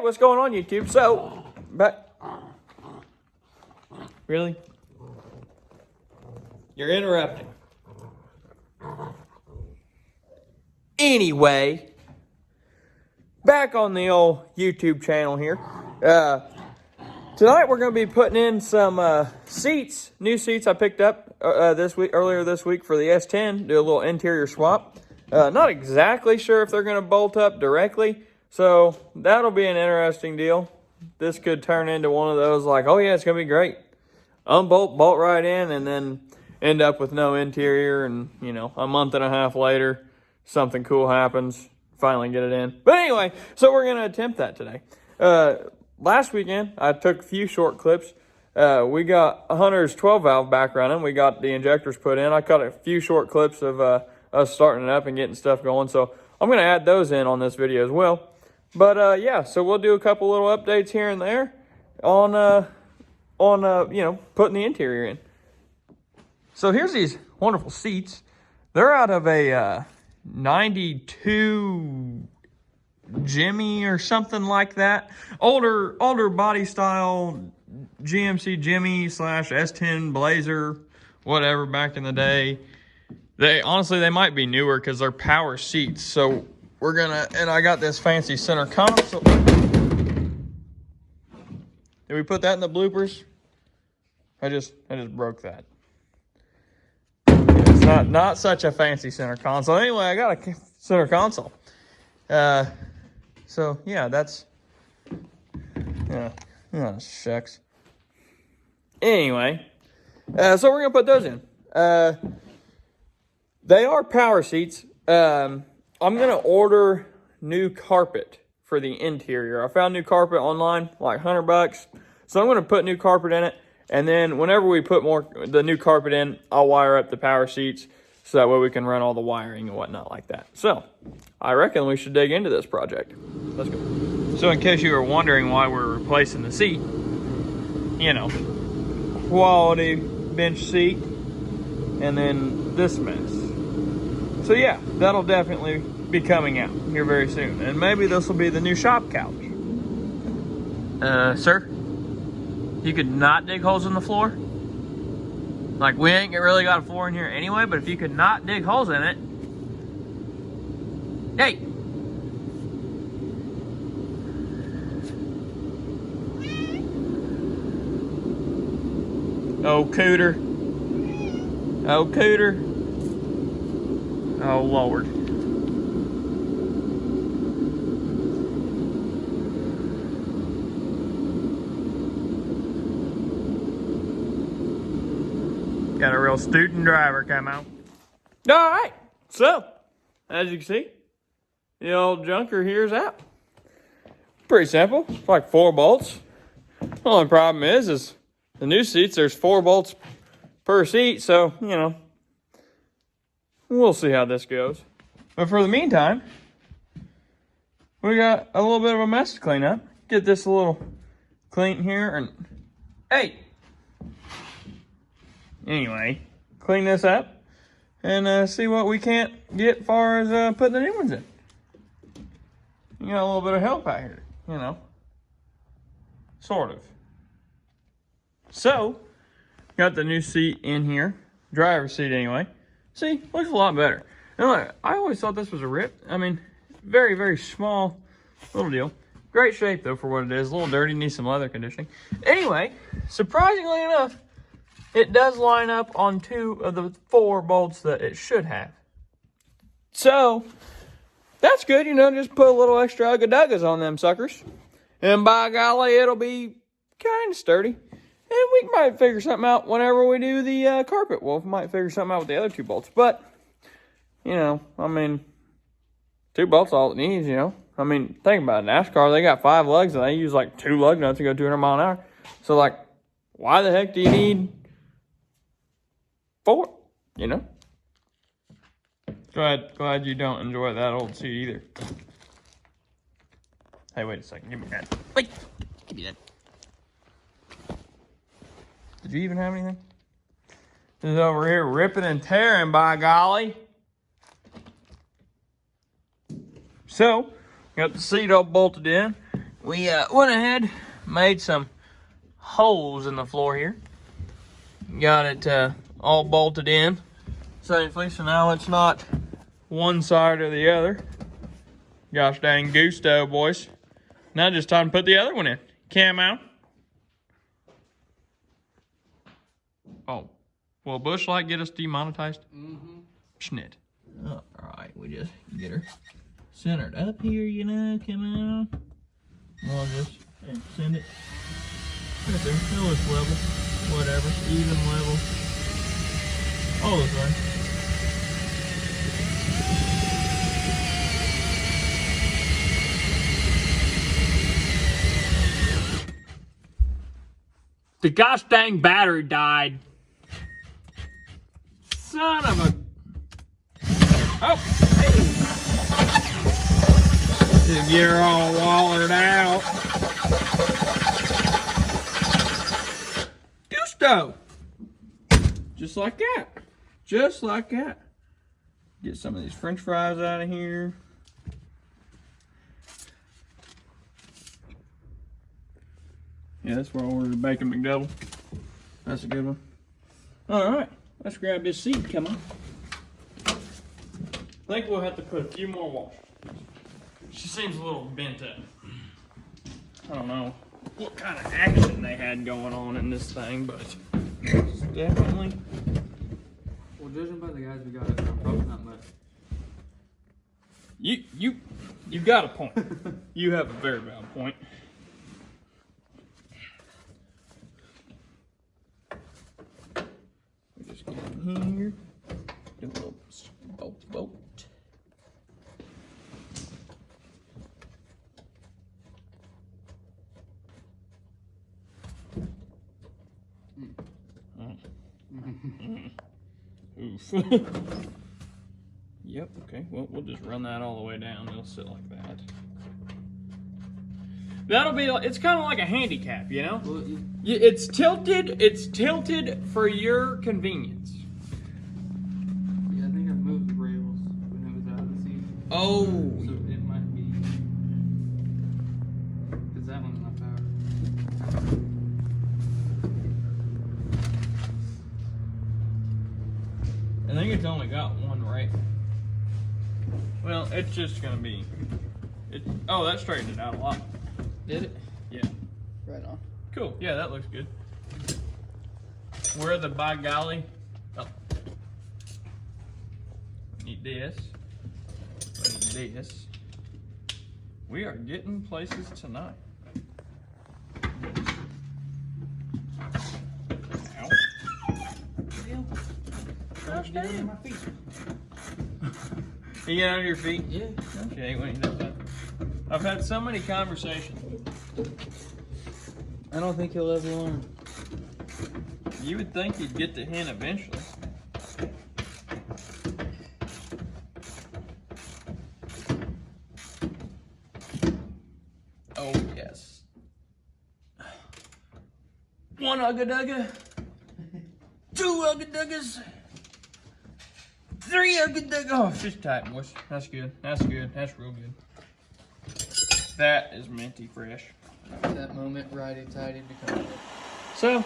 what's going on, YouTube? So, really? You're interrupting. Anyway, back on the old YouTube channel here. Tonight we're going to be putting in some seats, new seats I picked up earlier this week for the S10. Do a little interior swap. Not exactly sure if they're going to bolt up directly, so that'll be an interesting deal. This could turn into one of those like, oh yeah, it's going to be great. Unbolt, bolt right in, and then end up with no interior, and you know, a month and a half later, something cool happens, finally get it in. But anyway, so we're going to attempt that today. Last weekend, I took a few short clips. We got Hunter's 12 valve back running. We got the injectors put in. I cut a few short clips of us starting it up and getting stuff going. So I'm going to add those in on this video as well. But yeah, so we'll do a couple little updates here and there on you know, putting the interior in. So here's these wonderful seats. They're out of a 92 Jimmy or something like that. Older body style GMC Jimmy / S10 Blazer, whatever, back in the day. They honestly, they might be newer because they're power seats. So we're gonna, and I got this fancy center console. Did we put that in the bloopers? I just broke that. It's not such a fancy center console. Anyway, I got a center console. So yeah, that's shucks. Anyway, so we're gonna put those in. They are power seats. I'm gonna order new carpet for the interior. I found new carpet online, like $100. So I'm gonna put new carpet in it, and then whenever we put the new carpet in, I'll wire up the power seats so that way we can run all the wiring and whatnot like that. So I reckon we should dig into this project. Let's go. So in case you were wondering why we're replacing the seat, you know, quality bench seat, and then this mess. So yeah, that'll definitely be coming out here very soon. And maybe this will be the new shop couch. Sir? You could not dig holes in the floor? Like, we ain't really got a floor in here anyway, but if you could not dig holes in it. Hey! Oh, cooter. Oh, cooter. Oh, Lord. Got a real student driver come out. All right. So, as you can see, the old junker here is out. Pretty simple. It's like 4 bolts. The only problem is the new seats, there's 4 bolts per seat. So, you know, we'll see how this goes. But for the meantime, we got a little bit of a mess to clean up. Get this a little clean here and, hey! Anyway, clean this up and see what we can't get as far as putting the new ones in. You got a little bit of help out here, you know. Sort of. So, got the new seat in here. Driver's seat anyway. See, looks a lot better. And look, I always thought this was a rip. I mean, very, very small little deal. Great shape though for what it is. A little dirty, needs some leather conditioning. Anyway, surprisingly enough, it does line up on 2 of the 4 bolts that it should have. So, that's good, you know, just put a little extra ugga-duggas on them suckers. And by golly, it'll be kind of sturdy. And we might figure something out whenever we do the carpet. Well, we might figure something out with the other 2 bolts. But, you know, I mean, 2 bolts all it needs, you know. I mean, think about it. NASCAR, they got 5 lugs, and they use like 2 lug nuts to go 200 mile an hour. So, like, why the heck do you need 4, you know? Glad you don't enjoy that old seat either. Hey, wait a second. Give me that. Wait! Give me that. Did you even have anything? This is over here ripping and tearing, by golly. So, got the seat all bolted in. we went ahead, made some holes in the floor here. Got it all bolted in safely, so now it's not one side or the other. Gosh dang gusto, boys. Now just time to put the other one in. Camo. Oh, will Bush Light get us demonetized? Mm-hmm. Schnit. All right, we just get her centered up here, you know. Come on. We'll just send it right there. No, it's level. Whatever. Even level. All this way. The gosh dang battery died. Son of a... Oh! Just get her all wallered out. Gusto! Just like that. Just like that. Get some of these french fries out of here. Yeah, that's where I ordered a bacon McDouble. That's a good one. All right, let's grab this seat. Come on. I think we'll have to put a few more washers. She seems a little bent up. I don't know what kind of action they had going on in this thing, but it's definitely. Well, judging by the guys we got, it's probably not much. You got a point. You have a very valid point. We just get in here, do a little bolt. Oof. Yep, okay, well, we'll just run that all the way down. It'll sit like that. That'll be, it's kind of like a handicap, you know? Well, It's tilted for your convenience. yeah, I think I moved the rails when it was out of the seat. Oh. So it might be, because that one's not powered. I think it's only got one rail. Well, it's just gonna be. Oh, that straightened it out a lot. Did it? Yeah. Right on. Cool. Yeah, that looks good. Where the by golly? Oh. Need this. Need this. We are getting places tonight. Ow. Gosh dang. My feet. You get under your feet? Yeah. Okay, when he does that. I've had so many conversations. I don't think he'll ever learn. You would think you'd get the hint eventually. Oh, yes. One ugga-dugga. Two ugga-duggas. Three ugga-dugga. Oh, she's tight, boys. That's good. That's good. That's real good. That is minty fresh. That moment, righty-tighty to come. So,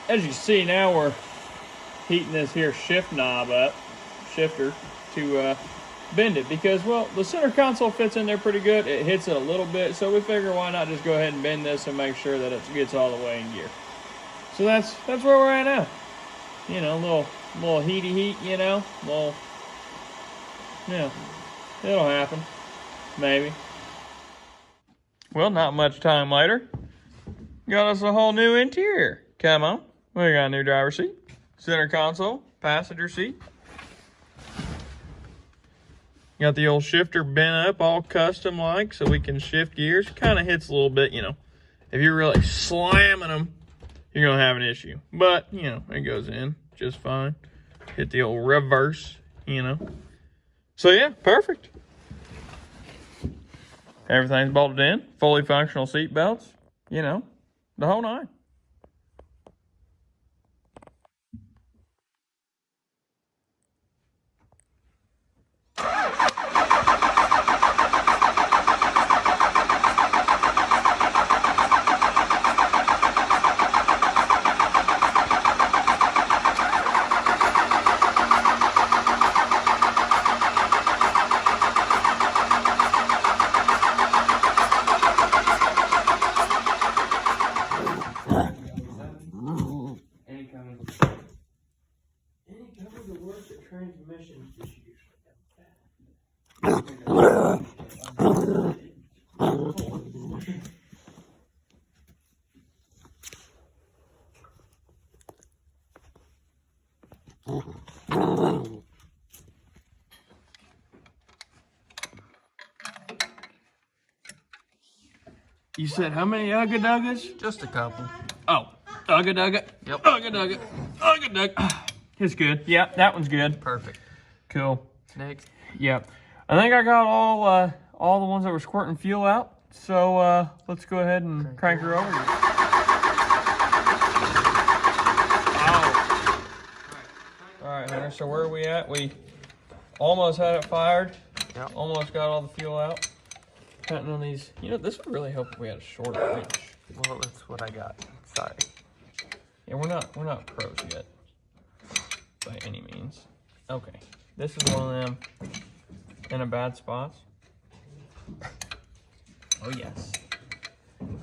as you see now, we're heating this here shifter, to bend it because, well, the center console fits in there pretty good. It hits it a little bit, so we figure why not just go ahead and bend this and make sure that it gets all the way in gear. So that's where we're at now. You know, little heat, you know, yeah, it'll happen, maybe. Well, not much time later, got us a whole new interior. Come on, we got a new driver's seat, center console, passenger seat. Got the old shifter bent up, all custom like, so we can shift gears. Kind of hits a little bit, you know. If you're really slamming them, you're gonna have an issue. But, you know, it goes in just fine. Hit the old reverse, you know. So yeah, perfect. Everything's bolted in, fully functional seat belts, you know, the whole nine. You said how many Ugga Duggas? Just a couple. Oh, Ugga Dugga. Yep. Ugga Dugga. Ugga Dugga. It's good. Yeah, that one's good. Perfect. Cool. Next. Yep. I think I got all the ones that were squirting fuel out. So let's go ahead and crank her over. Oh. All right, Hunter. So where are we at? We almost had it fired. Yep. Almost got all the fuel out. Cutting on these. You know, this would really help if we had a shorter wrench. Well, that's what I got. Sorry. Yeah, we're not pros yet by any means. Okay, this is one of them in a bad spots. Oh yes.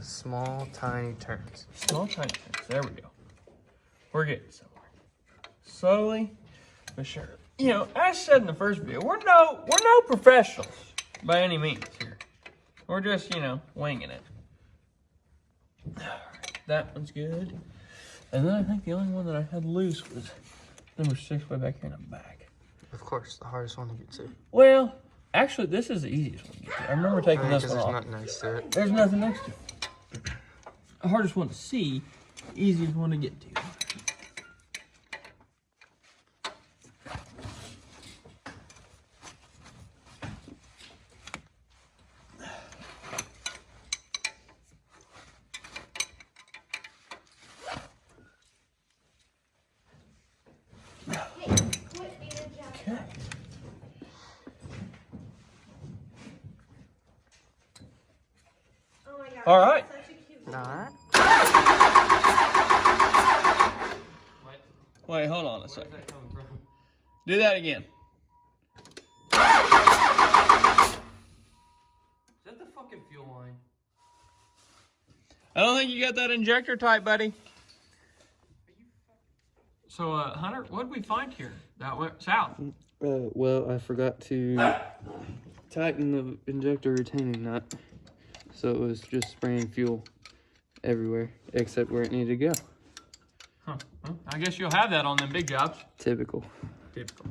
Small, tiny turns. Small tiny turns. There we go. We're getting somewhere. Slowly but sure. You know, as I said in the first video, we're no professionals by any means here. We're just, you know, winging it. All right, that one's good. And then I think the only one that I had loose was number 6 way back here in the back. Of course, the hardest one to get to. Well, actually, this is the easiest one to get to. I remember taking this one There's off. nothing next to it. There's nothing next to it. The hardest one to see, easiest one to get to. Okay. All right. Alright. Wait, hold on a second. Do that again. Is that the fucking fuel line? I don't think you got that injector tight, buddy. So, Hunter, what did we find here? That went south. Well, I forgot to tighten the injector retaining nut. So it was just spraying fuel everywhere, except where it needed to go. Huh. Well, I guess you'll have that on them big jobs. Typical. Typical.